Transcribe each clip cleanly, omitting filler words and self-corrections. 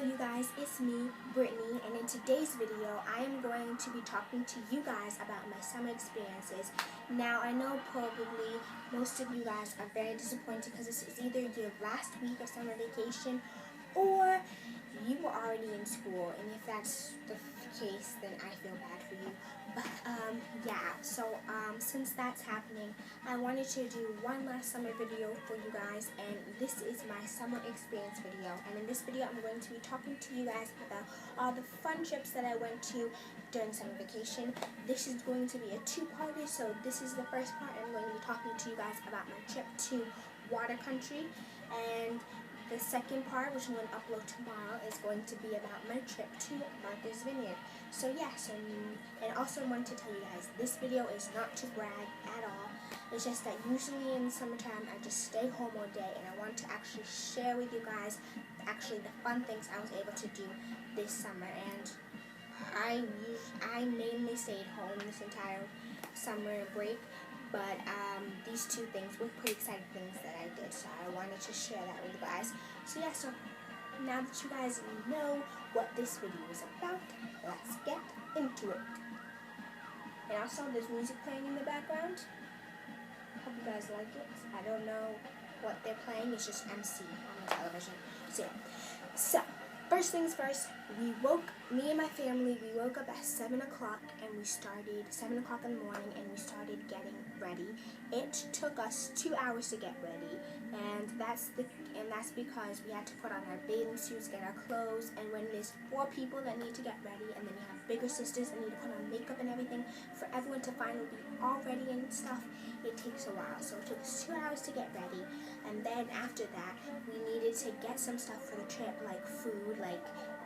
you guys, it's me, Brittany, and in today's video, I am going to be talking to you guys about my summer experiences. Now, I know probably most of you guys are very disappointed because this is either your last week of summer vacation or you were already in school, and if that's the case, then I feel bad for you. But yeah, so since that's happening, I wanted to do one last summer video for you guys, and this is my summer experience video. And in this video, I'm going to be talking to you guys about all the fun trips that I went to during summer vacation. This is going to be a two-parter, so this is the first part. I'm going to be talking to you guys about my trip to Water Country, and the second part, which I'm going to upload tomorrow, is going to be about my trip to Martha's Vineyard. So yeah, and also I wanted to tell you guys, this video is not to brag at all. It's just that usually in the summertime, I just stay home all day, and I want to actually share with you guys actually the fun things I was able to do this summer. And I mainly stayed home this entire summer break, but these two things were pretty exciting things that I did, so I wanted to share that with you guys. So yeah, so now that you guys know what this video is about, let's get into it. And also, there's music playing in the background. Hope you guys like it. I don't know what they're playing, it's just MC on the television. So yeah. So, first things first, me and my family, we woke up at 7 o'clock and we started, 7 o'clock in the morning, and we started getting ready. It took us 2 hours to get ready, and that's because we had to put on our bathing suits, get our clothes, and when there's 4 people that need to get ready, and then you have bigger sisters that need to put on makeup and everything, for everyone to finally be all ready and stuff, it takes a while. So it took us 2 hours to get ready, and then after that, we needed to get some stuff for the trip, like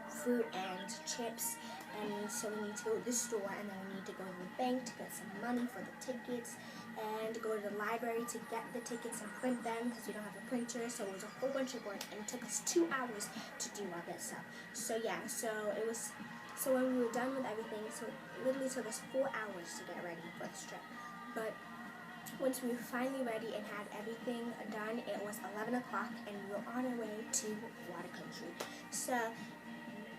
fruit and chips, and so we need to go to the store, and then we need to go to the bank to get some money for the tickets, and go to the library to get the tickets and print them because we don't have a printer. So it was a whole bunch of work, and it took us 2 hours to do all that stuff. So yeah, so when we were done with everything, so it literally took us 4 hours to get ready for this trip. But once we were finally ready and had everything done, it was 11 o'clock, and we were on our way to Water Country. So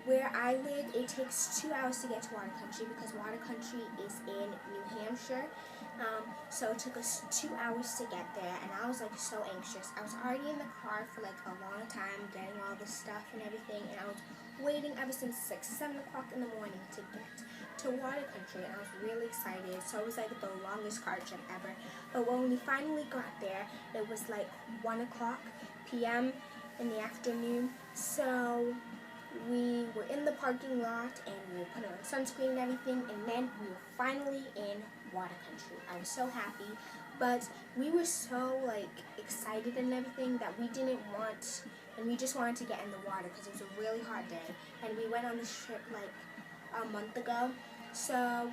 where I live, it takes 2 hours to get to Water Country because Water Country is in New Hampshire. So it took us 2 hours to get there, and I was like so anxious. I was already in the car for like a long time getting all the stuff and everything, and I was waiting ever since like 7 o'clock in the morning to get to Water Country, and I was really excited. So it was like the longest car trip ever. But when we finally got there, it was like 1 o'clock p.m. in the afternoon. So we were in the parking lot, and we were putting on sunscreen and everything, and then we were finally in Water Country. I was so happy, but we were so like excited and everything that we didn't want, and we just wanted to get in the water because it was a really hot day, and we went on this trip like a month ago, so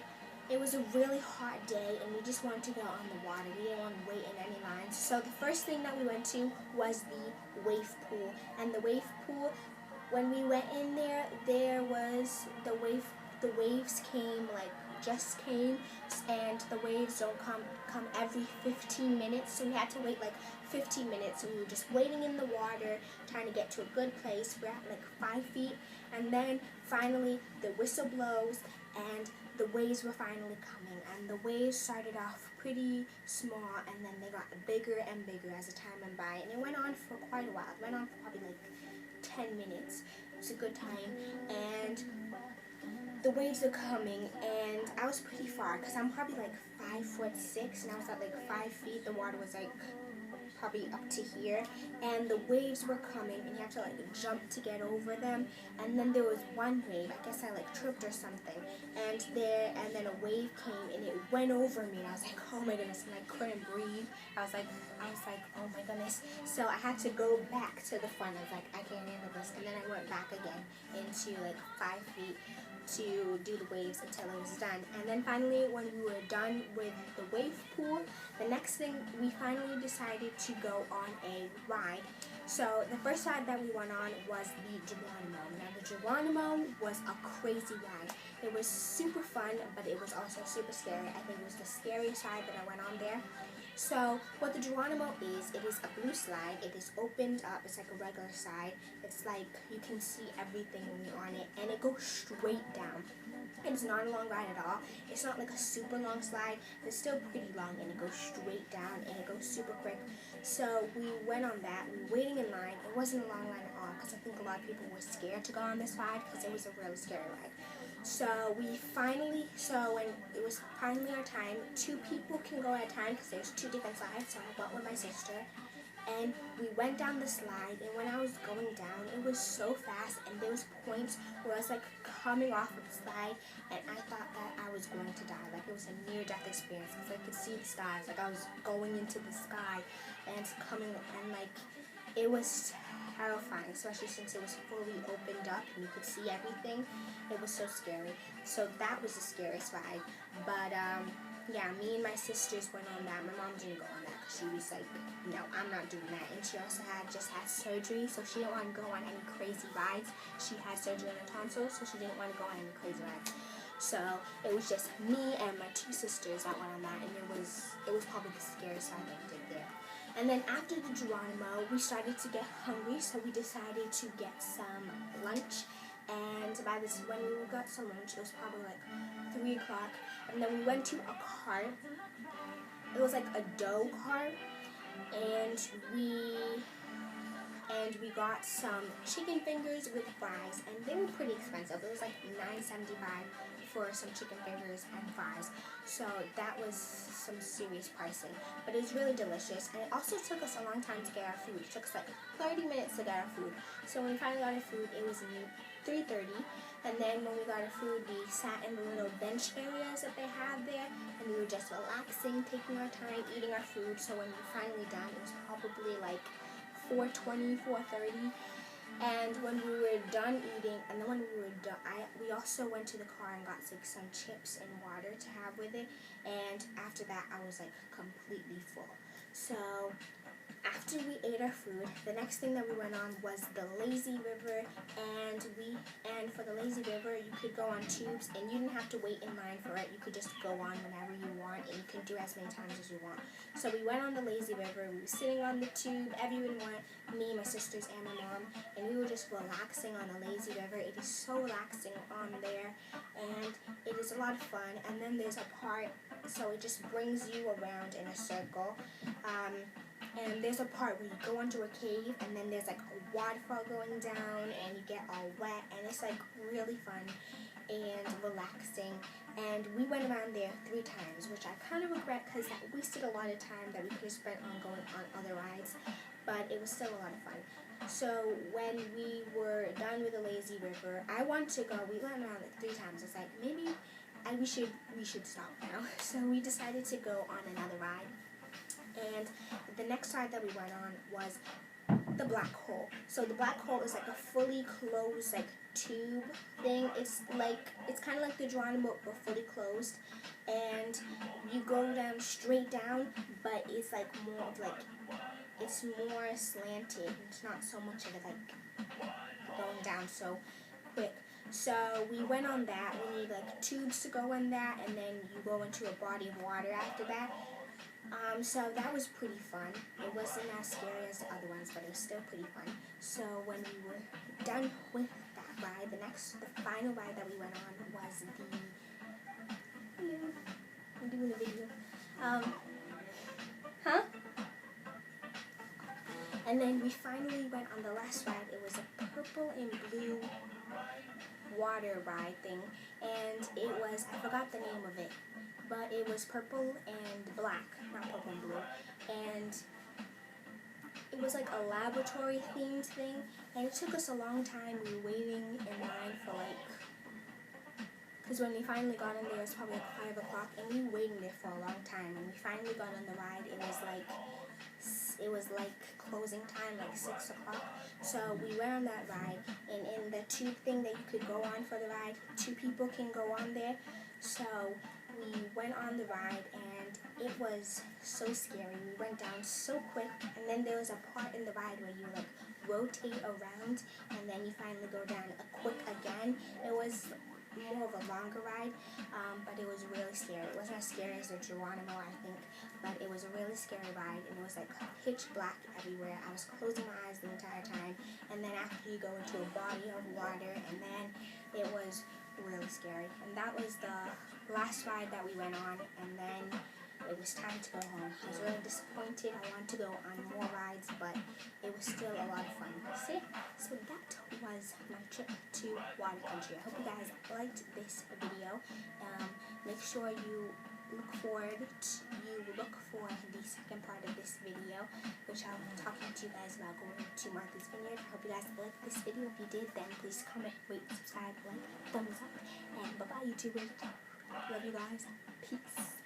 it was a really hot day, and we just wanted to go on the water. We didn't want to wait in any lines. So the first thing that we went to was the wave pool, and the wave pool, when we went in there, there was the waves came just came, and the waves don't come every 15 minutes, so we had to wait like 15 minutes, and we were just waiting in the water trying to get to a good place. We're at like 5 feet, and then finally the whistle blows, and the waves were finally coming, and the waves started off pretty small, and then they got bigger and bigger as the time went by, and it went on for quite a while. It went on for probably like 10 minutes. It was a good time, and the waves are coming, and I was pretty far because I'm probably like 5'6", and I was at like 5 feet. The water was like probably up to here, and the waves were coming, and you have to like jump to get over them. And then there was one wave, I guess I like tripped or something, and then a wave came and it went over me, and I was like, oh my goodness, and I couldn't breathe. I was like, oh my goodness. So I had to go back to the front. I was like, I can't handle this, and then I went back again into like 5 feet to do the waves until it was done. And then finally, when we were done with the wave pool, the next thing, we finally decided to go on a ride. So the first ride that we went on was the Geronimo. Now the Geronimo was a crazy ride. It was super fun, but it was also super scary. I think it was the scariest ride that I went on there. So what the Geronimo is, it is a blue slide. It is opened up. It's like a regular slide. It's like you can see everything when you're on it, and it goes straight down. It's not a long ride at all. It's not like a super long slide. It's still pretty long, and it goes straight down, and it goes super quick. So we went on that. We were waiting in line. It wasn't a long line at all because I think a lot of people were scared to go on this ride because it was a really scary ride. So when it was finally our time, 2 people can go at a time because there's 2 different slides. So I went with my sister, and we went down the slide, and when I was going down, it was so fast, and there was points where I was like coming off of the slide, and I thought that I was going to die. Like, it was a near-death experience because I could see the stars. Like, I was going into the sky and coming, and like, it was terrifying, especially since it was fully opened up and you could see everything. It was so scary. So that was the scariest ride. But yeah, me and my sisters went on that. My mom didn't go on that because she was like, no, I'm not doing that. And she also just had surgery, so she didn't want to go on any crazy rides. She had surgery on her tonsils, so she didn't want to go on any crazy rides. So it was just me and my 2 sisters that went on that, and it was probably the scariest ride that we did there. And then after the Geronimo, we started to get hungry, so we decided to get some lunch. And when we got some lunch, it was probably like 3 o'clock. And then we went to a cart. It was like a dough cart, and we got some chicken fingers with fries, and they were pretty expensive. It was like $9.75 for some chicken fingers and fries. So that was some serious pricing, but it was really delicious. And it also took us a long time to get our food. It took us like 30 minutes to get our food. So when we finally got our food, it was 3:30. And then when we got our food, we sat in the little bench areas that they have there, and we were just relaxing, taking our time, eating our food. So when we were finally done, it was probably like 4:20, 4:30. And when we were done eating, and then when we were done, we also went to the car and got like some chips and water to have with it. And after that, I was like completely full. So after we ate our food, the next thing that we went on was the Lazy River, and for the Lazy River, you could go on tubes, and you didn't have to wait in line for it. You could just go on whenever you want, and you can do as many times as you want. So we went on the Lazy River. We were sitting on the tube. Everyone went, me, my sisters, and my mom, and we were just relaxing on the Lazy River. It is so relaxing on there, and it is a lot of fun. And then there's a part, so it just brings you around in a circle. And there's a part where you go into a cave, and then there's like a waterfall going down, and you get all wet, and it's like really fun and relaxing. And we went around there 3 times, which I kind of regret because that wasted a lot of time that we could have spent on going on other rides, but it was still a lot of fun. So when we were done with the Lazy River, I wanted to go. We went around like 3 times. I was like, maybe we should stop now. So we decided to go on another ride. And the next ride that we went on was the Black Hole. So the Black Hole is like a fully closed like tube thing. It's kind of like the Geronimo but fully closed, and you go down straight down, but it's like more of like it's more slanted. It's not so much of it like going down so quick. So we went on that. We need like tubes to go on that, and then you go into a body of water after that. So that was pretty fun. It wasn't as scary as the other ones, but it was still pretty fun. So when we were done with that ride, the final ride that we went on was I'm doing a video. And then we finally went on the last ride. It was a purple and blue water ride thing, and it was, I forgot the name of it, but it was purple and black, not purple and blue, and it was like a laboratory themed thing, and it took us a long time. We were waiting in line for because when we finally got in there, it was probably like 5 o'clock, and we were waiting there for a long time. When we finally got on the ride, it was like closing time, like 6 o'clock. So we went on that ride, and in the tube thing that you could go on for the ride, 2 people can go on there. So we went on the ride, and it was so scary. We went down so quick, and then there was a part in the ride where you like rotate around, and then you finally go down quick again. more of a longer ride, but it was really scary. It wasn't as scary as the Geronimo, I think, but it was a really scary ride, and it was like pitch black everywhere. I was closing my eyes the entire time, and then after you go into a body of water, and then it was really scary. And that was the last ride that we went on, and then it was time to go home. I was really disappointed. I wanted to go on more rides, but it was still a lot of fun. So that was my trip to Water Country. I hope you guys liked this video. Make sure you look for the second part of this video, which I'll be talking to you guys about going to Martha's Vineyard. I hope you guys liked this video. If you did, then please comment, rate, subscribe, like, thumbs up, and bye-bye, YouTubers. Love you guys. Peace.